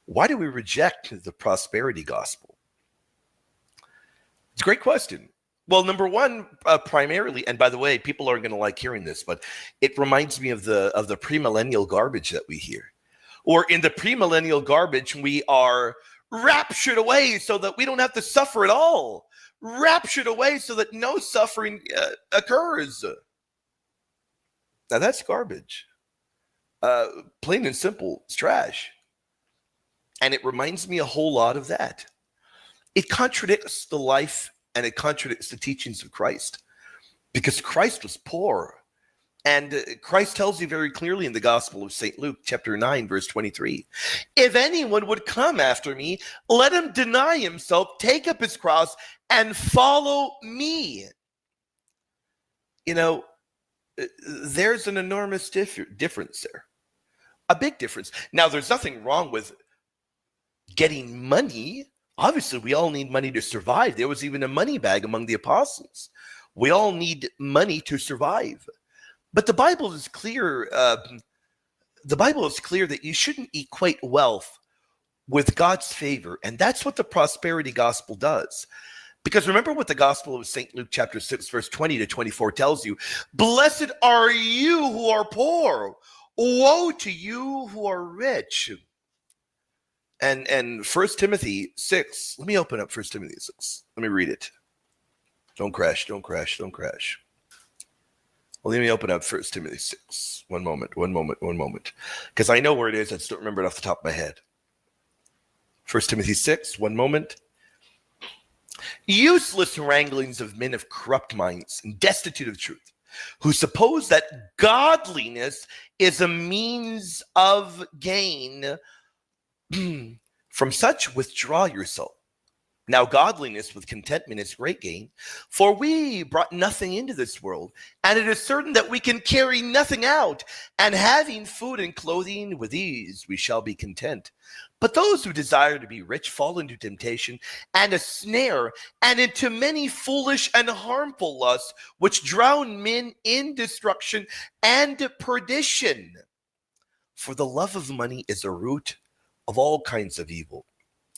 Why do we reject the prosperity gospel? It's a great question. Well, number one, primarily, and by the way, people aren't going to like hearing this, but it reminds me of the premillennial garbage that we hear. Or in the premillennial garbage, we are raptured away so that we don't have to suffer at all. Raptured away so that no suffering occurs. Now that's garbage. Plain and simple, it's trash. And it reminds me a whole lot of that. It contradicts the life and it contradicts the teachings of Christ, because Christ was poor. And Christ tells you very clearly in the Gospel of St. Luke, chapter 9, verse 23, if anyone would come after me, let him deny himself, take up his cross, and follow me. You know, there's an enormous difference there, a big difference. Now, there's nothing wrong with getting money. Obviously, we all need money to survive. There was even a money bag among the apostles. We all need money to survive. But the Bible is clear. The Bible is clear that you shouldn't equate wealth with God's favor, and that's what the prosperity gospel does. Because remember what the Gospel of St. Luke chapter 6, verse 20 to 24 tells you. Blessed are you who are poor. Woe to you who are rich. And 1 Timothy 6, let me open up 1 Timothy 6. Let me read it. Don't crash. Well, let me open up 1 Timothy 6. One moment. Because I know where it is. I just don't remember it off the top of my head. 1 Timothy 6, one moment. Useless wranglings of men of corrupt minds and destitute of truth, who suppose that godliness is a means of gain. From such withdraw yourself. Now godliness with contentment is great gain, for we brought nothing into this world, and it is certain that we can carry nothing out, and having food and clothing with ease we shall be content. But those who desire to be rich fall into temptation and a snare, and into many foolish and harmful lusts, which drown men in destruction and perdition. For the love of money is a root of all kinds of evil,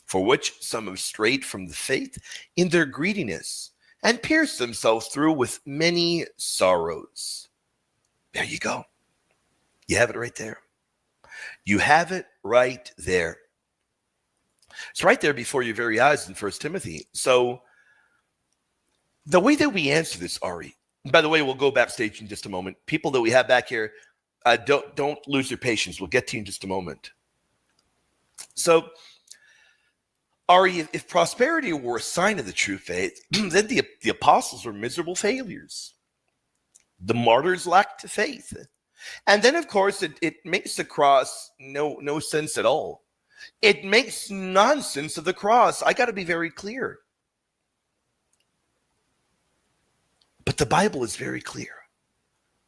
for which some have strayed from the faith in their greediness and pierced themselves through with many sorrows. There you go. You have it right there. You have it right there. It's right there before your very eyes in 1 Timothy. So the way that we answer this, Ari, by the way, we'll go backstage in just a moment. People that we have back here, don't lose your patience. We'll get to you in just a moment. So, Ari, if prosperity were a sign of the true faith, then the apostles were miserable failures. The martyrs lacked faith. And then, of course, it makes the cross no sense at all. It makes nonsense of the cross. I got to be very clear. But the Bible is very clear.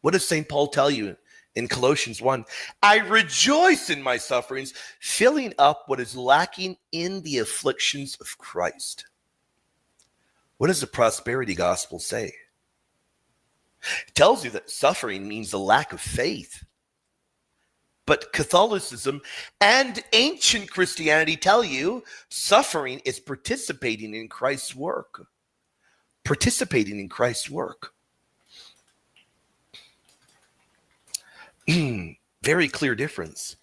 What does St. Paul tell you in Colossians 1? I rejoice in my sufferings, filling up what is lacking in the afflictions of Christ. What does the prosperity gospel say? It tells you that suffering means a lack of faith. But Catholicism and ancient Christianity tell you suffering is participating in Christ's work. Participating in Christ's work. Very clear difference.